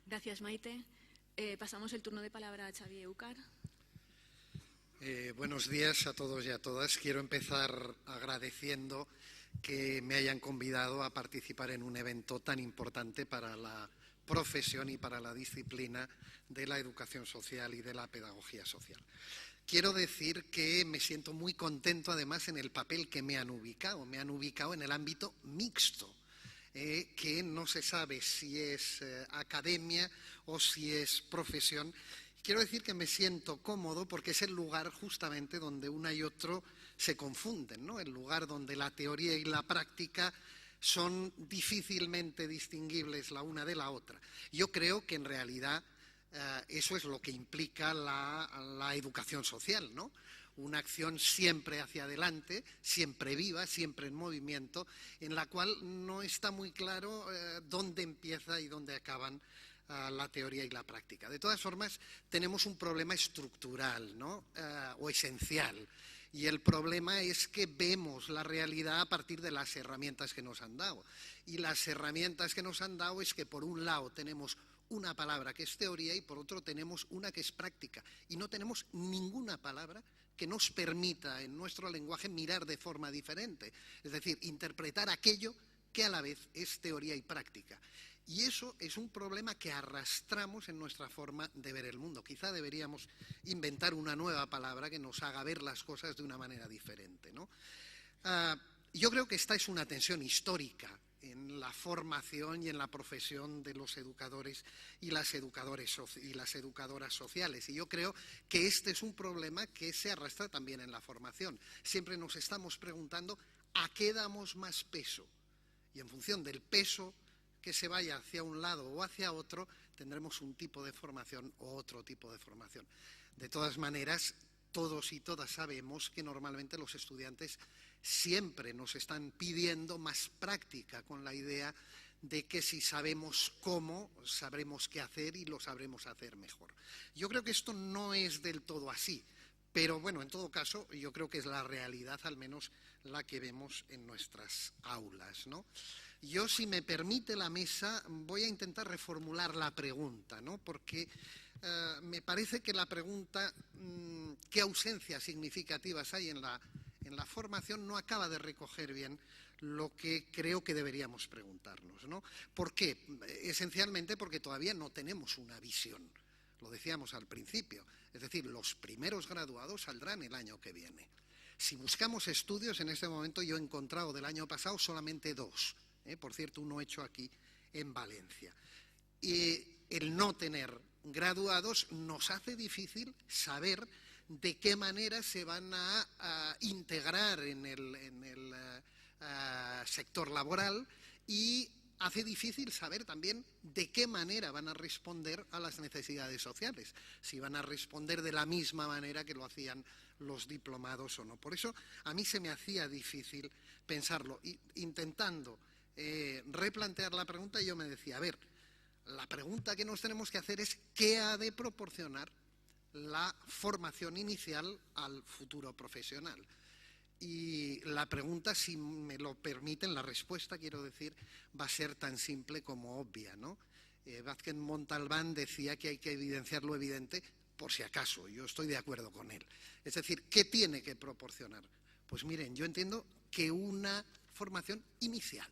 Gracias, Maite. Pasamos el turno de palabra a Xavi Eucar. Buenos días a todos y a todas. Quiero empezar agradeciendo que me hayan convidado a participar en un evento tan importante para la profesión y para la disciplina de la educación social y de la pedagogía social. Quiero decir que me siento muy contento, además, en el papel que me han ubicado. Me han ubicado en el ámbito mixto, que no se sabe si es academia o si es profesión. Quiero decir que me siento cómodo porque es el lugar justamente donde una y otro se confunden, ¿no? El lugar donde la teoría y la práctica son difícilmente distinguibles la una de la otra. Yo creo que en realidad eso es lo que implica la educación social, ¿no? Una acción siempre hacia adelante, siempre viva, siempre en movimiento, en la cual no está muy claro dónde empieza y dónde acaban la teoría y la práctica. De todas formas, tenemos un problema estructural, ¿no? O esencial. Y el problema es que vemos la realidad a partir de las herramientas que nos han dado. Y las herramientas que nos han dado es que, por un lado, tenemos una palabra que es teoría y, por otro, tenemos una que es práctica. Y no tenemos ninguna palabra que nos permita, en nuestro lenguaje, mirar de forma diferente. Es decir, interpretar aquello que a la vez es teoría y práctica. Y eso es un problema que arrastramos en nuestra forma de ver el mundo. Quizá deberíamos inventar una nueva palabra que nos haga ver las cosas de una manera diferente, ¿no? Yo creo que esta es una tensión histórica en la formación y en la profesión de los educadores y las educadoras sociales. Y yo creo que este es un problema que se arrastra también en la formación. Siempre nos estamos preguntando a qué damos más peso. Y en función del peso que se vaya hacia un lado o hacia otro, tendremos un tipo de formación o otro tipo de formación. De todas maneras, todos y todas sabemos que normalmente los estudiantes siempre nos están pidiendo más práctica, con la idea de que si sabemos cómo, sabremos qué hacer y lo sabremos hacer mejor. Yo creo que esto no es del todo así. Pero bueno, en todo caso, yo creo que es la realidad, al menos la que vemos en nuestras aulas, ¿no? Yo, si me permite la mesa, voy a intentar reformular la pregunta, ¿no? Porque me parece que la pregunta, ¿qué ausencias significativas hay en la formación?, no acaba de recoger bien lo que creo que deberíamos preguntarnos, ¿no? ¿Por qué? Esencialmente porque todavía no tenemos una visión. Lo decíamos al principio, es decir, los primeros graduados saldrán el año que viene. Si buscamos estudios, en este momento yo he encontrado del año pasado solamente 2, por cierto, uno hecho aquí en Valencia. Y el no tener graduados nos hace difícil saber de qué manera se van a integrar en el sector laboral y hace difícil saber también de qué manera van a responder a las necesidades sociales, si van a responder de la misma manera que lo hacían los diplomados o no. Por eso a mí se me hacía difícil pensarlo. Intentando replantear la pregunta, yo me decía, a ver, la pregunta que nos tenemos que hacer es ¿qué ha de proporcionar la formación inicial al futuro profesional? Y la pregunta, si me lo permiten, la respuesta, quiero decir, va a ser tan simple como obvia, ¿no? Vázquez Montalbán decía que hay que evidenciar lo evidente por si acaso. Yo estoy de acuerdo con él. Es decir, ¿qué tiene que proporcionar? Pues miren, yo entiendo que una formación inicial.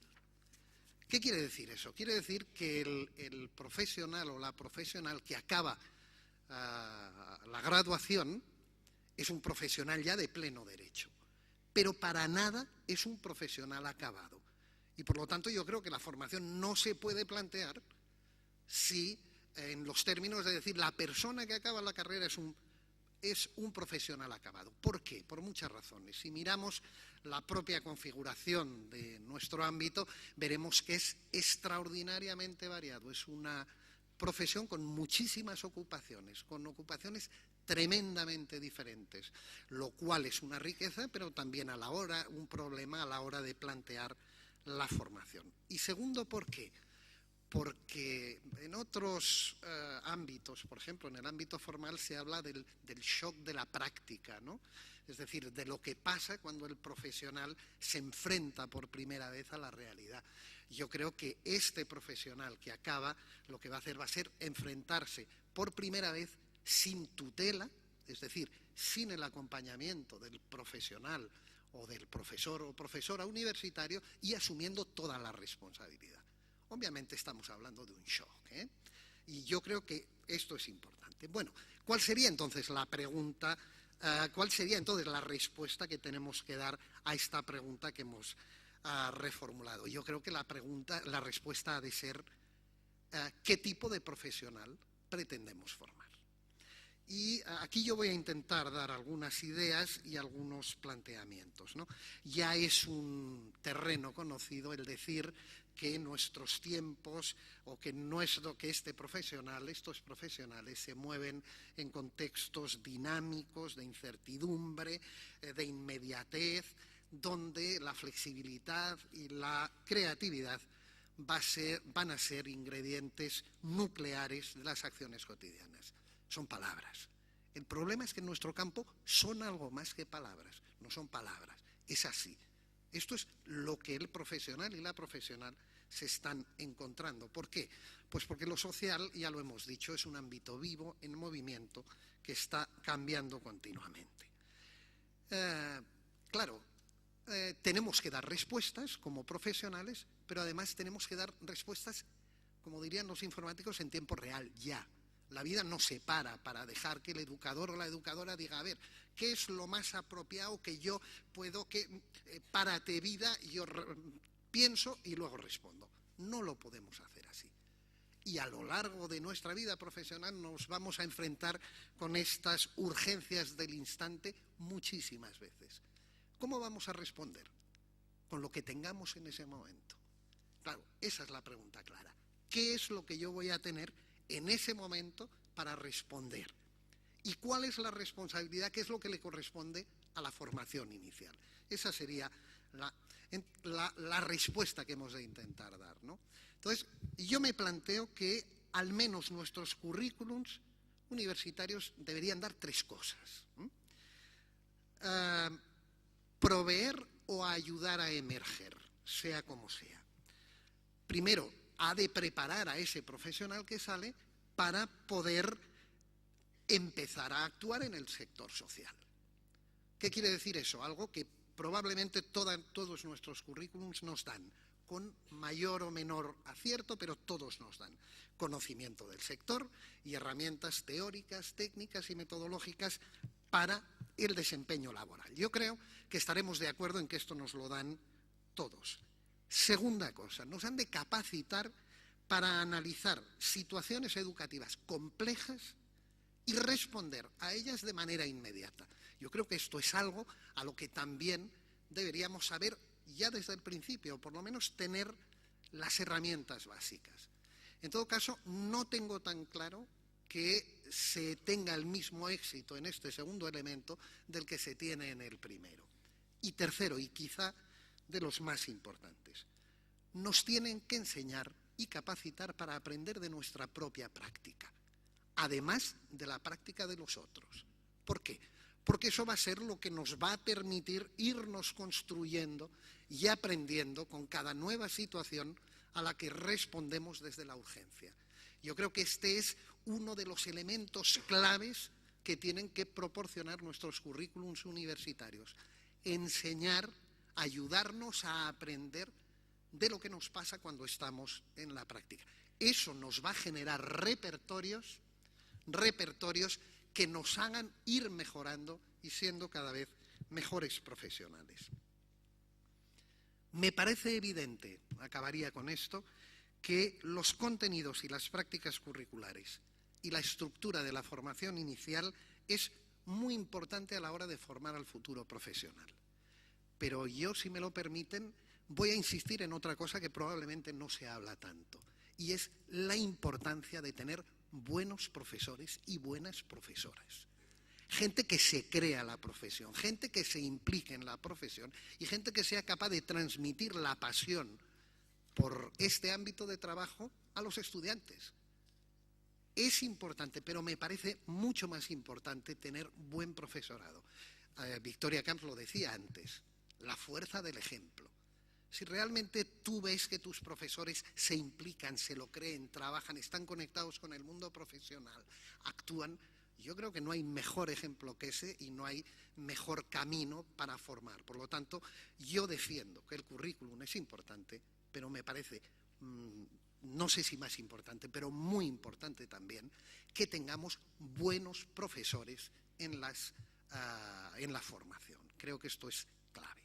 ¿Qué quiere decir eso? Quiere decir que el profesional o la profesional que acaba la graduación es un profesional ya de pleno derecho. Pero para nada es un profesional acabado. Y por lo tanto yo creo que la formación no se puede plantear si en los términos de decir la persona que acaba la carrera es un profesional acabado. ¿Por qué? Por muchas razones. Si miramos la propia configuración de nuestro ámbito, veremos que es extraordinariamente variado. Es una profesión con muchísimas ocupaciones, con ocupaciones tremendamente diferentes, lo cual es una riqueza, pero también un problema a la hora de plantear la formación. Y segundo, ¿por qué? Porque en otros ámbitos. Por ejemplo, en el ámbito formal se habla del shock de la práctica, ¿no? Es decir, de lo que pasa cuando el profesional se enfrenta por primera vez a la realidad. Yo creo que este profesional que acaba, lo que va a hacer va a ser enfrentarse por primera vez sin tutela, es decir, sin el acompañamiento del profesional o del profesor o profesora universitario, y asumiendo toda la responsabilidad. Obviamente estamos hablando de un shock, ¿eh? Y yo creo que esto es importante. Bueno, ¿cuál sería entonces la pregunta? ¿Cuál sería entonces la respuesta que tenemos que dar a esta pregunta que hemos reformulado? Yo creo que la respuesta ha de ser ¿qué tipo de profesional pretendemos formar? Y aquí yo voy a intentar dar algunas ideas y algunos planteamientos, ¿no? Ya es un terreno conocido el decir que nuestros tiempos o que estos profesionales se mueven en contextos dinámicos, de incertidumbre, de inmediatez, donde la flexibilidad y la creatividad van a ser ingredientes nucleares de las acciones cotidianas. Son palabras. El problema es que en nuestro campo son algo más que palabras, no son palabras, es así. Esto es lo que el profesional y la profesional se están encontrando. ¿Por qué? Pues porque lo social, ya lo hemos dicho, es un ámbito vivo, en movimiento, que está cambiando continuamente. Tenemos que dar respuestas como profesionales, pero además tenemos que dar respuestas, como dirían los informáticos, en tiempo real, ya. La vida no se para dejar que el educador o la educadora diga, a ver, ¿qué es lo más apropiado que yo puedo, párate vida, yo pienso y luego respondo? No lo podemos hacer así. Y a lo largo de nuestra vida profesional nos vamos a enfrentar con estas urgencias del instante muchísimas veces. ¿Cómo vamos a responder? Con lo que tengamos en ese momento. Claro, esa es la pregunta clara. ¿Qué es lo que yo voy a tener en ese momento para responder? ¿Y cuál es la responsabilidad? ¿Qué es lo que le corresponde a la formación inicial? Esa sería la respuesta que hemos de intentar dar, ¿no? Entonces, yo me planteo que al menos nuestros currículums universitarios deberían dar tres cosas. Proveer o ayudar a emerger, sea como sea. Primero, ha de preparar a ese profesional que sale para poder empezar a actuar en el sector social. ¿Qué quiere decir eso? Algo que probablemente todos nuestros currículums nos dan, con mayor o menor acierto, pero todos nos dan conocimiento del sector y herramientas teóricas, técnicas y metodológicas para el desempeño laboral. Yo creo que estaremos de acuerdo en que esto nos lo dan todos. Segunda cosa, nos han de capacitar para analizar situaciones educativas complejas y responder a ellas de manera inmediata. Yo creo que esto es algo a lo que también deberíamos saber ya desde el principio, o por lo menos tener las herramientas básicas. En todo caso, no tengo tan claro que se tenga el mismo éxito en este segundo elemento del que se tiene en el primero. Y tercero, y quizá de los más importantes, nos tienen que enseñar y capacitar para aprender de nuestra propia práctica, además de la práctica de los otros. ¿Por qué? Porque eso va a ser lo que nos va a permitir irnos construyendo y aprendiendo con cada nueva situación a la que respondemos desde la urgencia. Yo creo que este es uno de los elementos claves que tienen que proporcionar nuestros currículums universitarios. Enseñar, ayudarnos a aprender de lo que nos pasa cuando estamos en la práctica. Eso nos va a generar repertorios que nos hagan ir mejorando y siendo cada vez mejores profesionales. Me parece evidente, acabaría con esto, que los contenidos y las prácticas curriculares y la estructura de la formación inicial es muy importante a la hora de formar al futuro profesional. Pero yo, si me lo permiten, voy a insistir en otra cosa que probablemente no se habla tanto, y es la importancia de tener buenos profesores y buenas profesoras. Gente que se crea la profesión, gente que se implique en la profesión y gente que sea capaz de transmitir la pasión por este ámbito de trabajo a los estudiantes. Es importante, pero me parece mucho más importante tener buen profesorado. Victoria Camps lo decía antes, la fuerza del ejemplo. Si realmente tú ves que tus profesores se implican, se lo creen, trabajan, están conectados con el mundo profesional, actúan, yo creo que no hay mejor ejemplo que ese y no hay mejor camino para formar. Por lo tanto, yo defiendo que el currículum es importante, pero me parece, no sé si más importante, pero muy importante también, que tengamos buenos profesores en la formación. Creo que esto es clave.